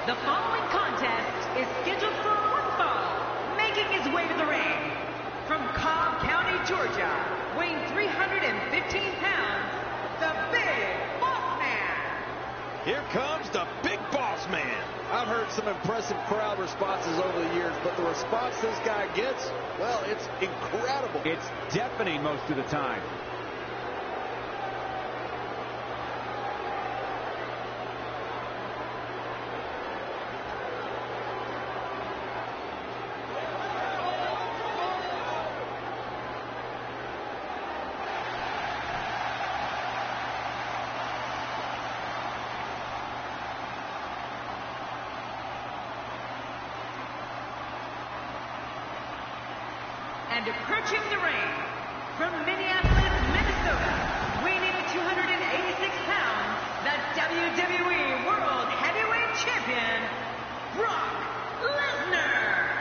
The following contest is scheduled for one fall. Making his way to the ring from Cobb County, Georgia, weighing 315 pounds, the Big Boss Man. Here comes the Big Boss Man. I've heard some impressive crowd responses over the years, but the response this guy gets, well, it's incredible. It's deafening most of the time. And approaching the ring from Minneapolis, Minnesota, weighing in at 286 pounds, the WWE World Heavyweight Champion, Brock Lesnar.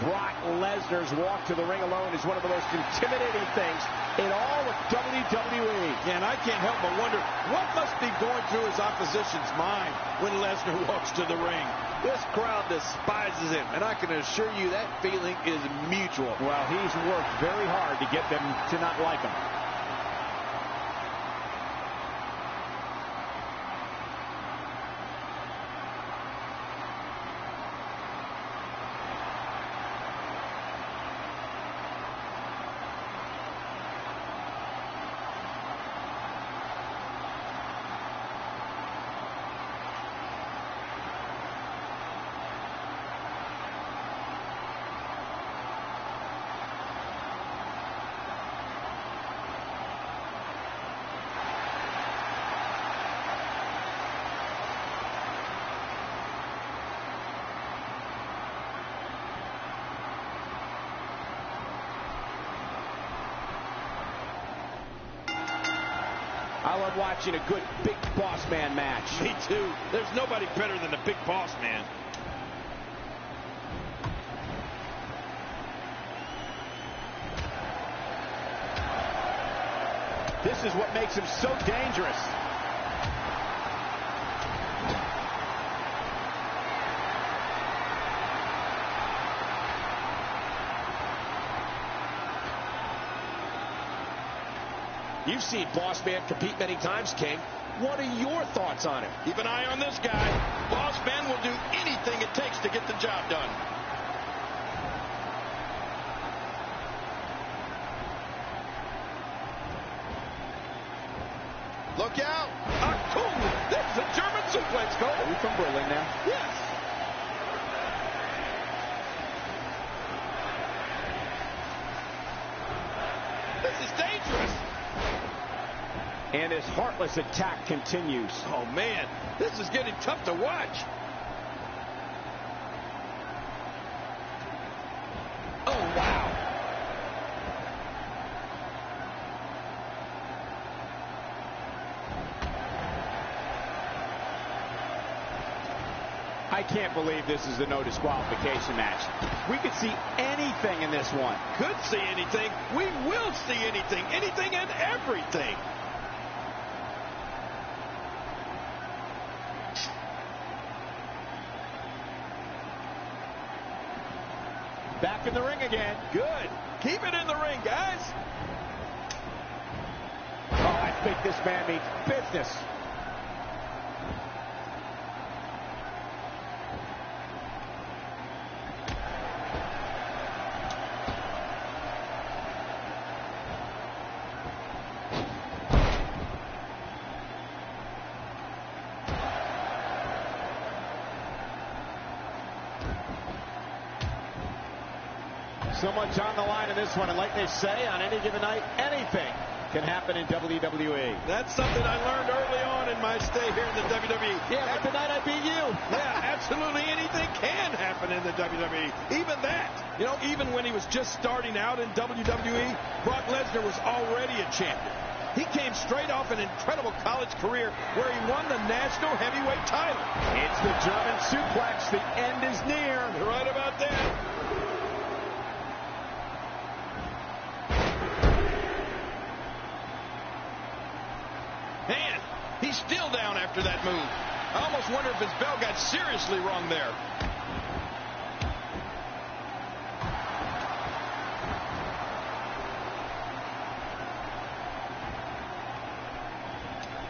Brock Lesnar's walk to the ring alone is one of the most intimidating things in all of WWE. And I can't help but wonder what must be going through his opposition's mind when Lesnar walks to the ring. This crowd despises him, and I can assure you that feeling is mutual. Well, he's worked very hard to get them to not like him. I love watching a good Big Boss Man match. Me too. There's nobody better than the Big Boss Man. This is what makes him so dangerous. You've seen Boss Man compete many times, King. What are your thoughts on him? Keep an eye on this guy. Boss Man will do anything it takes to get the job done. Look out! This is a German suplex, Cole. Are we from Berlin now? Yes. This is dangerous. And his heartless attack continues. Oh, man. This is getting tough to watch. Oh, wow. I can't believe this is a no disqualification match. We could see anything in this one. Could see anything. We will see anything. Anything and everything. Back in the ring again. Good. Keep it in the ring, guys. Oh, I think this man means business. So much on the line in this one, and like they say, on any given night, anything can happen in WWE. That's something I learned early on in my stay here in the WWE. Yeah, but tonight I beat you. Yeah, absolutely anything can happen in the WWE. Even that. You know, even when he was just starting out in WWE, Brock Lesnar was already a champion. He came straight off an incredible college career where he won the national heavyweight title. It's the German suplex. The end is near. You're right about that. Man, he's still down after that move. I almost wonder if his bell got seriously wrong there.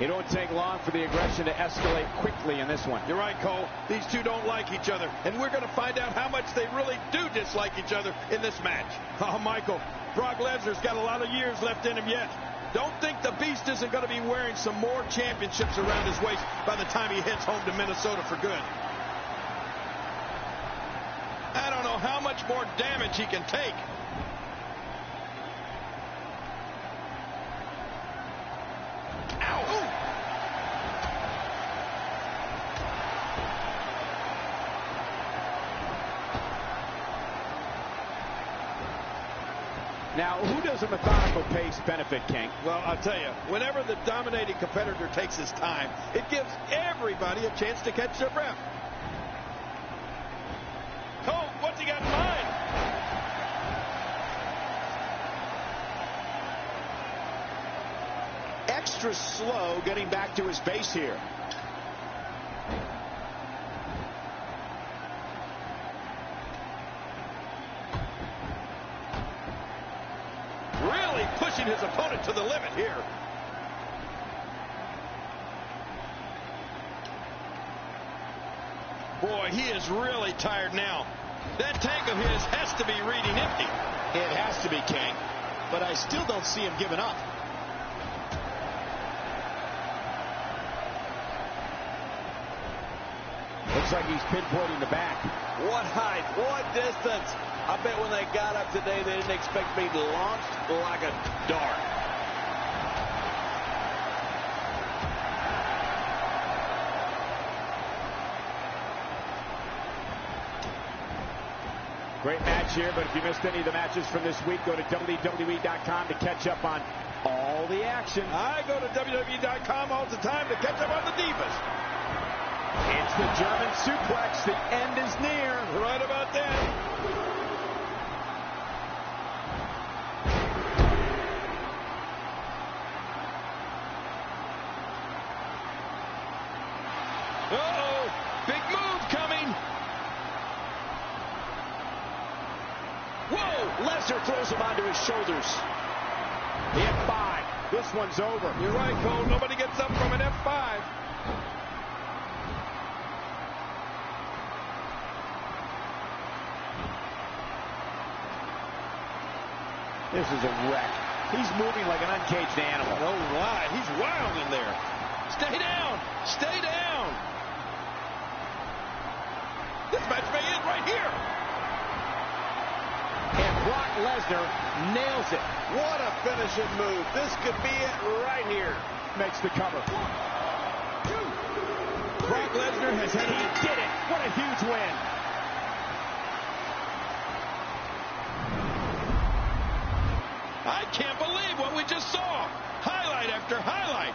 It don't take long for the aggression to escalate quickly in this one. You're right, Cole. These two don't like each other, and we're going to find out how much they really do dislike each other in this match. Oh, Michael, Brock Lesnar's got a lot of years left in him yet. Don't think the Beast isn't going to be wearing some more championships around his waist by the time he heads home to Minnesota for good. I don't know how much more damage he can take. Now, who does a methodical pace benefit, King? Well, I'll tell you, whenever the dominating competitor takes his time, it gives everybody a chance to catch their breath. Cole, what's he got in mind? Extra slow getting back to his base here. Really pushing his opponent to the limit here. Boy, he is really tired now. That tank of his has to be reading empty. It has to be, King. But I still don't see him giving up. Looks like he's pinpointing the back. What height, what distance. I bet when they got up today, they didn't expect me to launch like a dart. Great match here, but if you missed any of the matches from this week, go to WWE.com to catch up on all the action. I go to WWE.com all the time to catch up on the Divas. It's the German suplex. The end is near. Right about that. Uh-oh. Big move coming. Whoa! Lesnar throws him onto his shoulders. The F5. This one's over. You're right, Cole. Nobody gets up from an F5. This is a wreck. He's moving like an uncaged animal. No lie. He's wild in there. Stay down. Stay down. This match may end right here. And Brock Lesnar nails it. What a finishing move. This could be it right here. Makes the cover. Brock Lesnar has had He did it. What a huge win. I can't believe what we just saw. Highlight after highlight.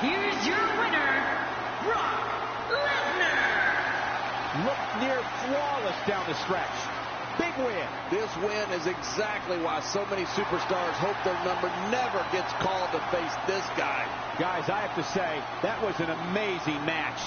Here's your winner, Brock Lesnar. Looked near flawless down the stretch. Big win. This win is exactly why so many superstars hope their number never gets called to face this guy. Guys, I have to say, that was an amazing match.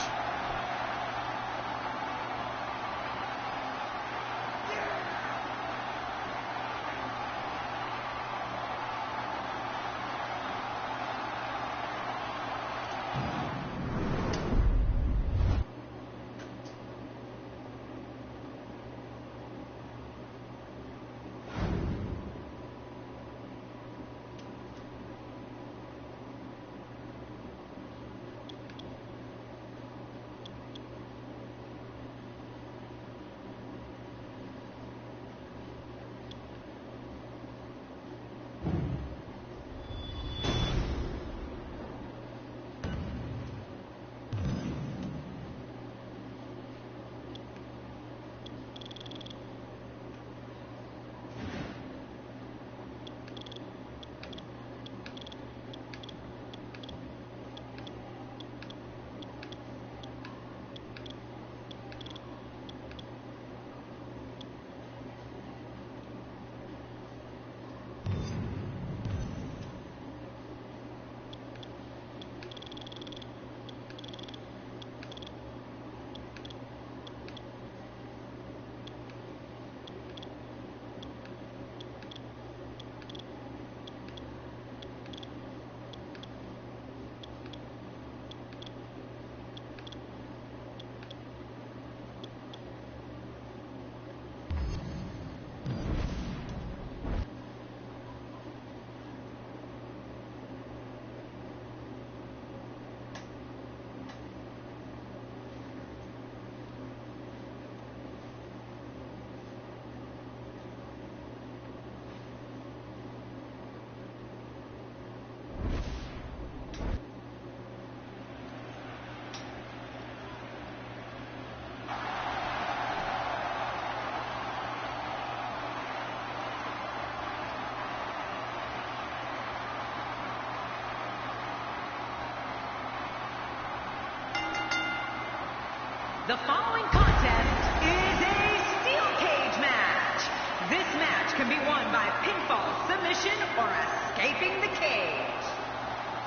The following contest is a steel cage match. This match can be won by pinfall, submission, or escaping the cage.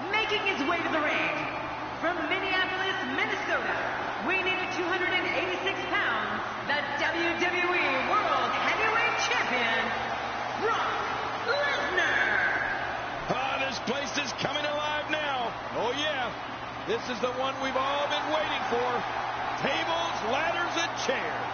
Making his way to the ring from Minneapolis, Minnesota, weighing in at 286 pounds, the WWE World Heavyweight Champion, Brock Lesnar. This place is coming alive now. Oh, yeah. This is the one we've all been waiting for. Tables, ladders, and chairs.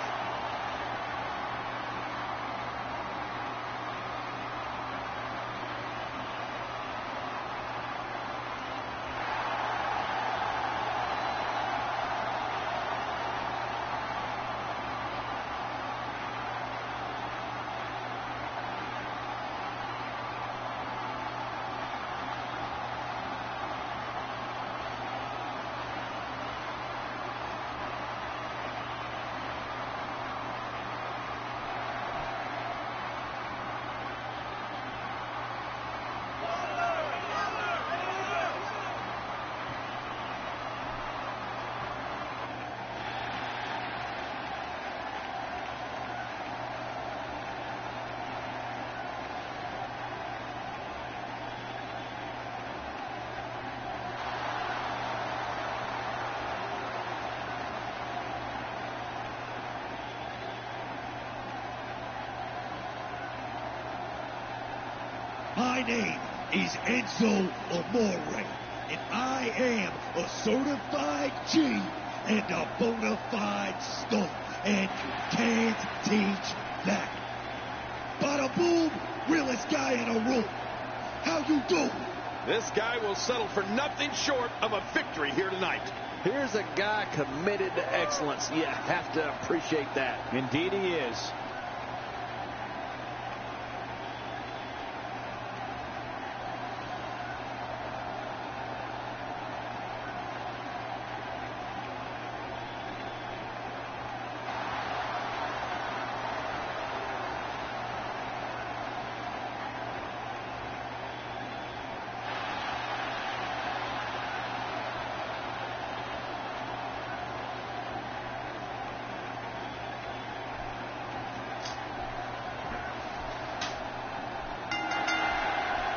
My name is Enzo Amore, and I am a certified G and a bona fide stud, and you can't teach that. Bada boom, realest guy in a room. How you doing? This guy will settle for nothing short of a victory here tonight. Here's a guy committed to excellence. You have to appreciate that. Indeed he is.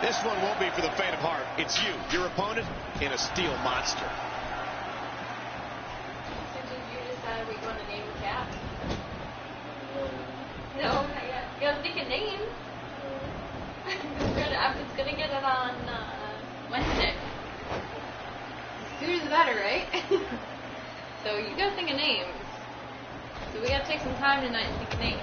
This one won't be for the faint of heart. It's you, your opponent, in a steel monster. So did you decide we're going to name the cat? No, not yet. You gotta think a name. I'm just gonna get it on Wednesday. Sooner the better, right? So you gotta think of names. So we gotta take some time tonight and think of names.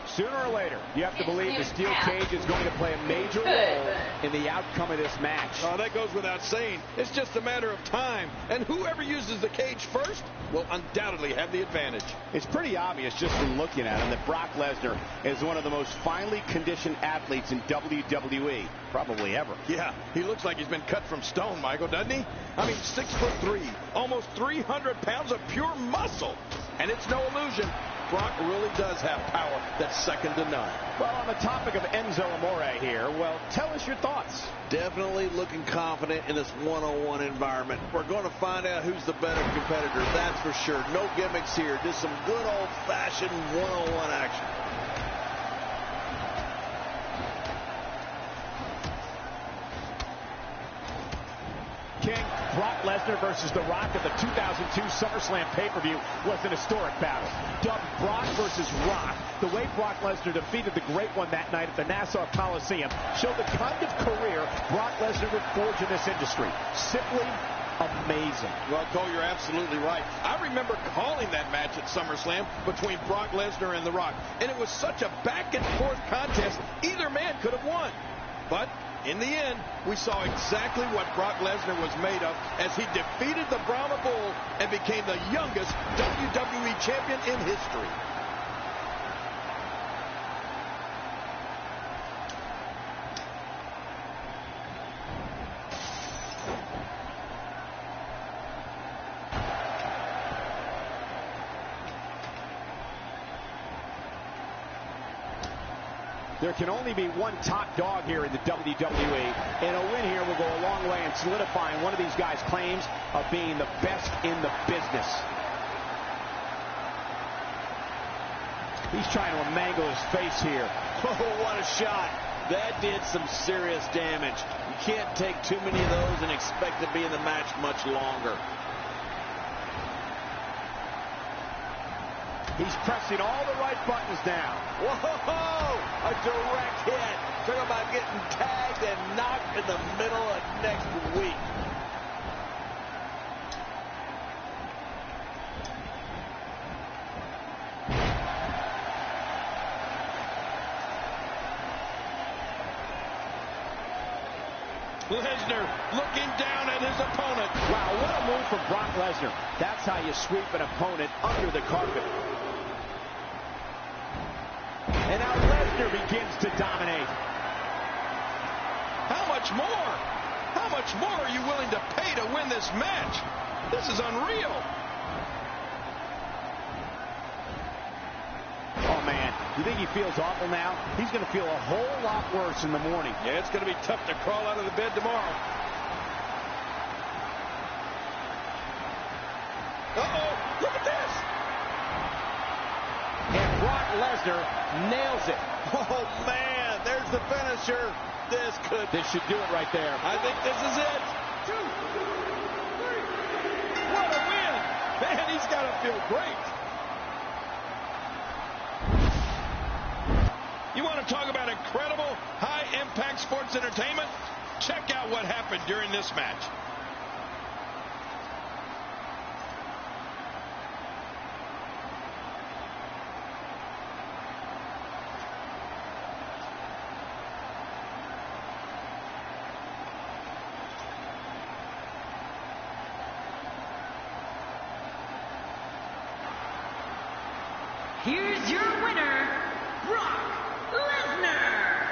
Sooner or later, you have to believe the steel cage is going to play a major role in the outcome of this match. Oh, that goes without saying. It's just a matter of time. And whoever uses the cage first will undoubtedly have the advantage. It's pretty obvious just from looking at him that Brock Lesnar is one of the most finely conditioned athletes in WWE, probably ever. Yeah, he looks like he's been cut from stone, Michael, doesn't he? I mean, 6'3", almost 300 pounds of pure muscle. And it's no illusion. Brock really does have power that's second to none. Well, on the topic of Enzo Amore here, well, tell us your thoughts. Definitely looking confident in this one-on-one environment. We're going to find out who's the better competitor, that's for sure. No gimmicks here, just some good old-fashioned one-on-one action. King, Brock Lesnar versus The Rock at the 2002 SummerSlam pay-per-view was an historic battle. Dubbed Brock versus Rock, the way Brock Lesnar defeated the Great One that night at the Nassau Coliseum showed the kind of career Brock Lesnar would forge in this industry. Simply amazing. Well, Cole, you're absolutely right. I remember calling that match at SummerSlam between Brock Lesnar and The Rock, and it was such a back-and-forth contest, either man could have won. But in the end, we saw exactly what Brock Lesnar was made of as he defeated the Brahma Bull and became the youngest WWE champion in history. There can only be one top dog here in the WWE, and a win here will go a long way in solidifying one of these guys' claims of being the best in the business. He's trying to mangle his face here. Oh, what a shot. That did some serious damage. You can't take too many of those and expect to be in the match much longer. He's pressing all the right buttons now. Whoa! A direct hit. Talk about getting tagged and knocked in the middle of next week. Lesnar looking down at his opponent. Wow, what a move from Brock Lesnar. That's how you sweep an opponent under the carpet. And now Lesnar begins to dominate. How much more? How much more are you willing to pay to win this match? This is unreal. Oh, man. You think he feels awful now? He's going to feel a whole lot worse in the morning. Yeah, it's going to be tough to crawl out of the bed tomorrow. Uh-oh, look at this. And Brock Lesnar nails it. Oh, man, there's the finisher. This should do it right there. I think this is it. 2, 3. What a win. Man, he's got to feel great. You want to talk about incredible, high-impact sports entertainment? Check out what happened during this match. Here's your winner, Brock Lesnar.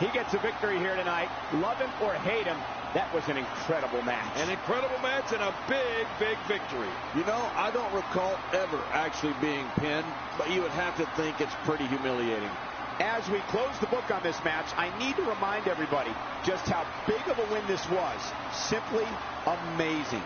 He gets a victory here tonight. Love him or hate him, that was an incredible match. An incredible match and a big, big victory. You know, I don't recall ever actually being pinned, but you would have to think it's pretty humiliating. As we close the book on this match, I need to remind everybody just how big of a win this was. Simply amazing.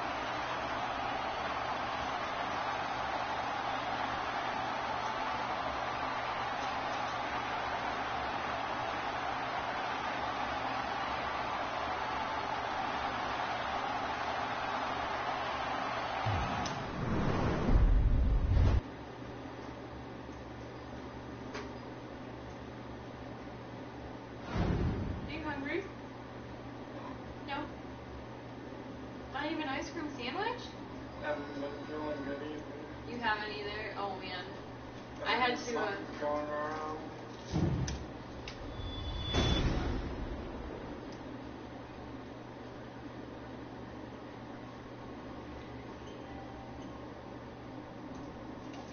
Not even ice cream sandwich? Haven't been feeling good either. You haven't either? Oh man. I had to going around.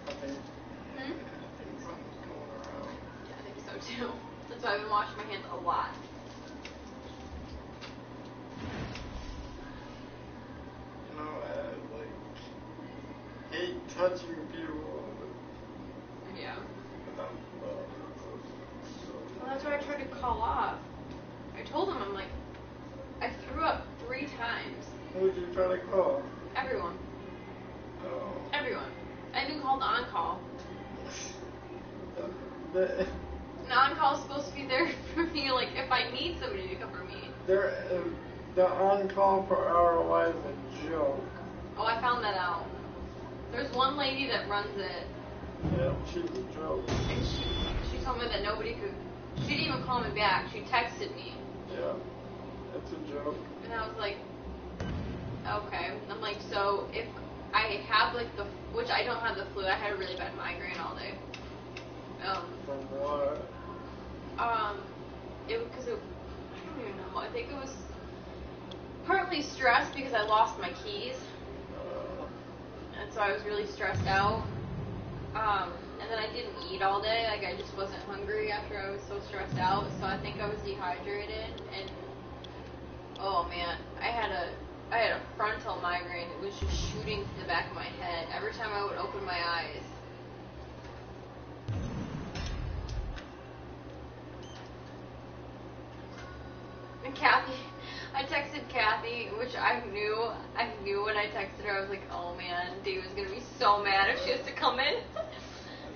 I think something's going around. Yeah, I think so too. That's why I've been washing my hands a lot. Touching people. Yeah. Well, that's what I tried to call off. I told him, I'm like, I threw up 3 times. Who did you try to call? Everyone. Oh. Everyone. I even called on-call. The On-call is supposed to be there for me, like, if I need somebody to cover me. The on-call for ROI is a joke. Oh, I found that out. There's one lady that runs it. Yeah, she's a joke. And she told me that nobody could. She didn't even call me back. She texted me. Yeah, it's a joke. And I was like, okay. And I'm like, so if I have like which I don't have the flu. I had a really bad migraine all day. From what? I don't even know. I think it was partly stress because I lost my keys. And so I was really stressed out. And then I didn't eat all day. Like, I just wasn't hungry after I was so stressed out. So I think I was dehydrated. And, oh, man. I had a frontal migraine. It was just shooting to the back of my head every time I would open my eyes. And Kathy... I texted Kathy, which I knew when I texted her, I was like, oh man, Dave is going to be so mad if she has to come in.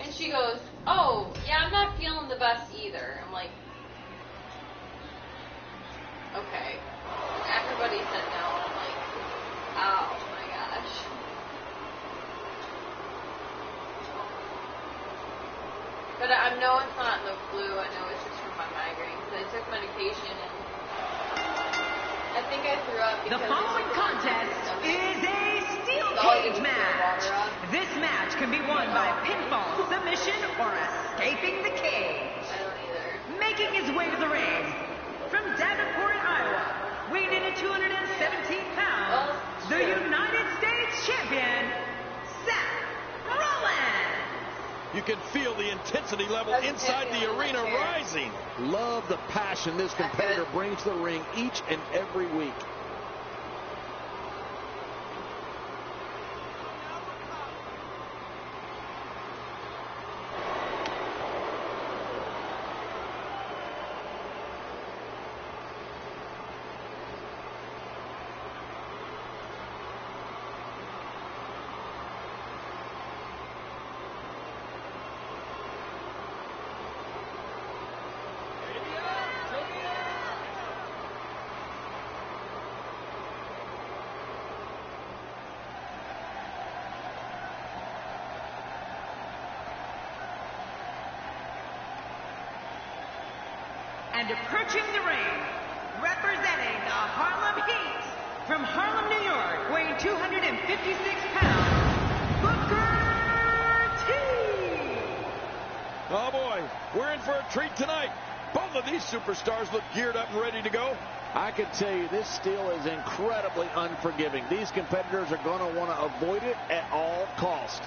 And she goes, oh, yeah, I'm not feeling the best either. I'm like, okay. Everybody said no, and I'm like, oh my gosh. But I know it's not the flu. I know it's just from my migraines. I took medication, and I think I threw up because the following contest is a steel cage match. This match can be won by pinfall, submission, or escaping the cage. I don't either. Making his way to the ring from Davenport, Iowa, weighing in at 217 pounds, the United States champion, Seth Rollins. You can feel the intensity level inside the arena rising. Love the passion this competitor brings to the ring each and every week. And approaching the ring, representing the Harlem Heat, from Harlem, New York, weighing 256 pounds, Booker T. Oh boy, we're in for a treat tonight. Both of these superstars look geared up and ready to go. I can tell you this steel is incredibly unforgiving. These competitors are going to want to avoid it at all costs.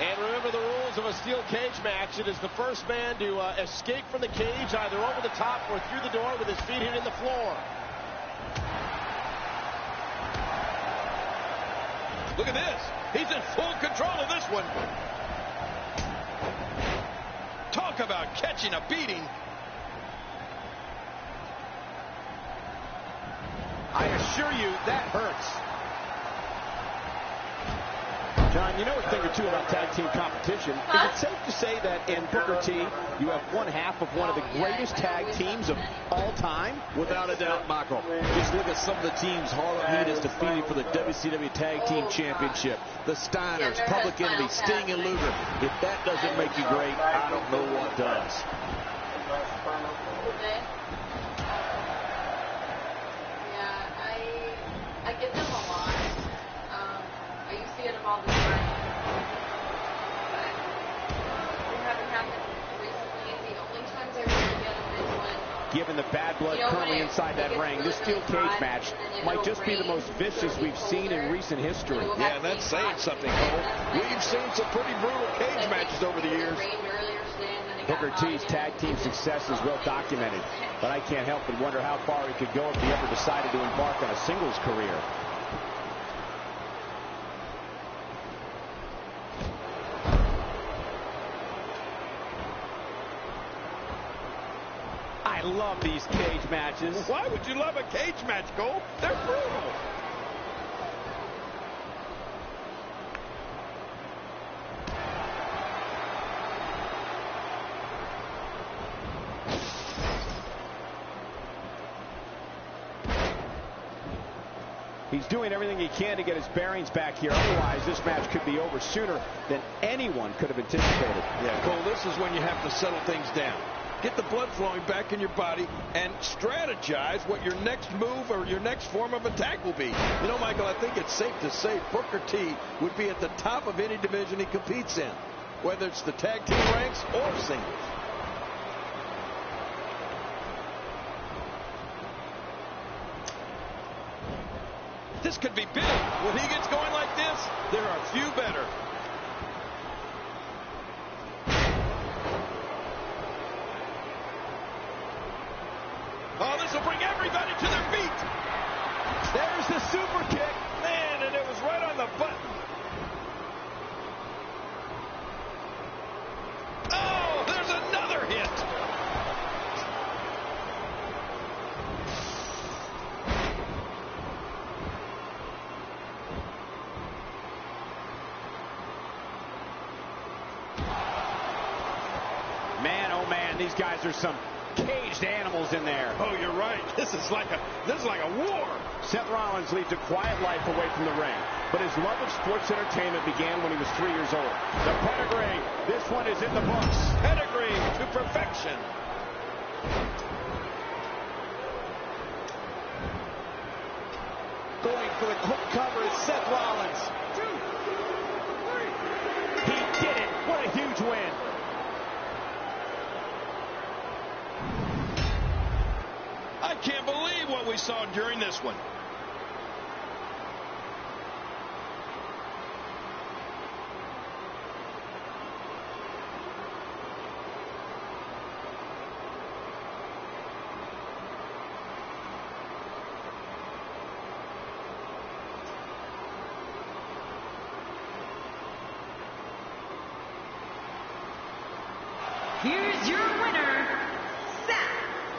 And remember the rules of a steel cage match. It is the first man to escape from the cage, either over the top or through the door with his feet hitting the floor. Look at this. He's in full control of this one. Talk about catching a beating. I assure you, that hurts. John, you know a thing or two about tag team competition. Is it safe to say that in Booker T, you have one half of one of the greatest tag teams of all time? Without a doubt, Michael. Just look at some of the teams Harlem Heat has defeated for the WCW Tag Team Championship. The Steiners, Public Enemy, Sting, and Luger. If that doesn't make you great, I don't know what does. Yeah, I get them a lot. I used to get them all the time. But they haven't happened recently. The only times I really get them is when... Given the bad blood currently inside that ring, this steel cage match might just be the most vicious we've seen in recent history. Yeah, and that's saying something, Cole. We've seen some pretty brutal cage matches over the years. Booker T's tag team success is well documented, but I can't help but wonder how far he could go if he ever decided to embark on a singles career. I love these cage matches. Why would you love a cage match, Cole? They're brutal. He's doing everything he can to get his bearings back here. Otherwise, this match could be over sooner than anyone could have anticipated. Yeah, Cole, this is when you have to settle things down. get the blood flowing back in your body, and strategize what your next move or your next form of attack will be. You know, Michael, I think it's safe to say Booker T would be at the top of any division he competes in, whether it's the tag team ranks or singles. This could be big. When he gets going like this, there are few better. Oh, this will bring everybody to their feet. There's the super kick. Man, and it was right on the button. Oh, there's another hit. Man, oh man, these guys are some caged animals in there. Oh, you're right. This is like a war. Seth Rollins leads a quiet life away from the ring, but his love of sports entertainment began when he was 3 years old. The pedigree, this one is in the books. Pedigree to perfection. Going for the hook cover is Seth Rollins. 2, 3. He did it. What a huge win. I can't believe what we saw during this one. Here's your winner, Seth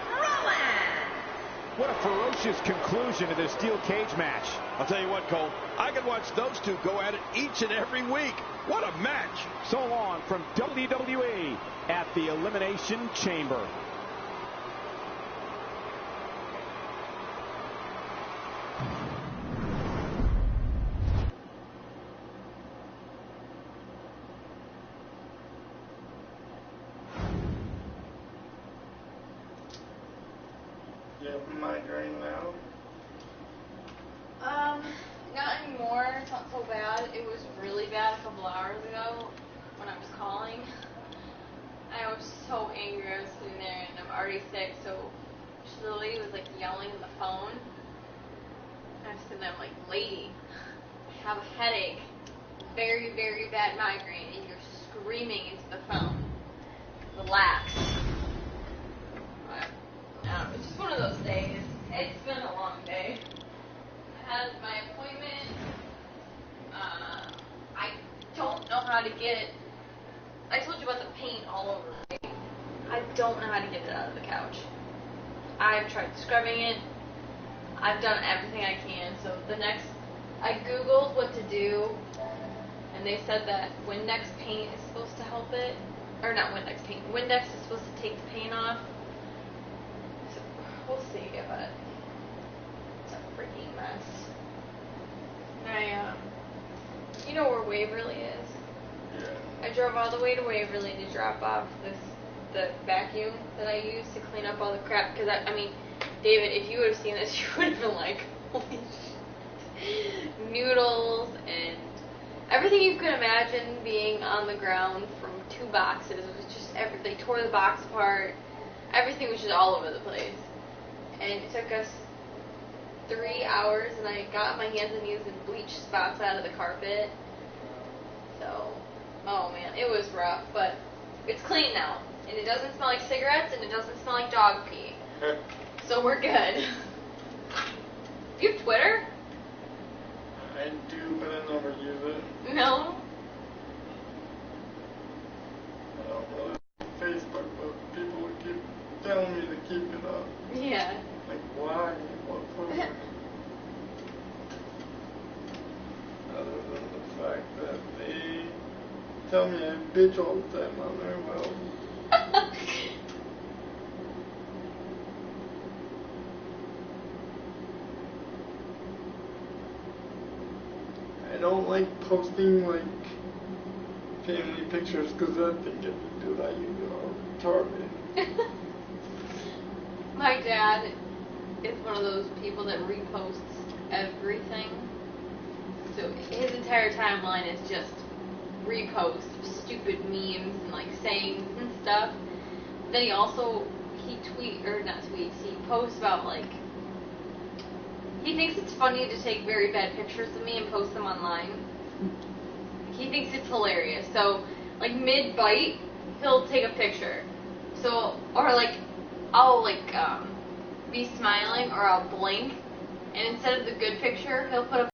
Rollins. What a ferocious conclusion to this steel cage match. I'll tell you what, Cole, I could watch those two go at it each and every week. What a match. So long from WWE at the Elimination Chamber. You have a migraine now? Not anymore. It's not so bad. It was really bad a couple hours ago when I was calling. I was so angry. I was sitting there and I'm already sick, so the lady was like yelling on the phone. I was sitting there, I'm like, lady, I have a headache, very, very bad migraine, and you're screaming into the phone. Relax. I don't know, it's just one of those days. It's been a long day. I had my appointment. I don't know how to get it. I told you about the paint all over, right? I don't know how to get it out of the couch. I've tried scrubbing it. I've done everything I can. So I Googled what to do, and they said that Windex paint is supposed to help it. Or not Windex paint. Windex is supposed to take the paint off. So we'll see, but it's a freaking mess. You know where Waverly is? Yeah. I drove all the way to Waverly to drop off the vacuum that I use to clean up all the crap. Because, I mean, David, if you would have seen this, you would have been like, holy shit. Noodles and everything you could imagine being on the ground from 2 boxes. It was just they tore the box apart. Everything was just all over the place. And it took us 3 hours, and I got my hands and knees and bleached spots out of the carpet. So, oh man, it was rough, but it's clean now. And it doesn't smell like cigarettes, and it doesn't smell like dog pee. So we're good. Do you have Twitter? I do, but I never use it. No? I don't really like Facebook, but people keep telling me to keep it up. Yeah. Like, why? What for? Other than the fact that they tell me I bitch all the time on there, well. I don't like posting, like, family pictures, because I think if you do that, you are retarded. My dad is one of those people that reposts everything. So his entire timeline is just reposts of stupid memes and like sayings and stuff. Then he posts about like, he thinks it's funny to take very bad pictures of me and post them online. He thinks it's hilarious. So like mid-bite, he'll take a picture. So, or like, I'll like be smiling or I'll blink, and instead of the good picture, he'll put a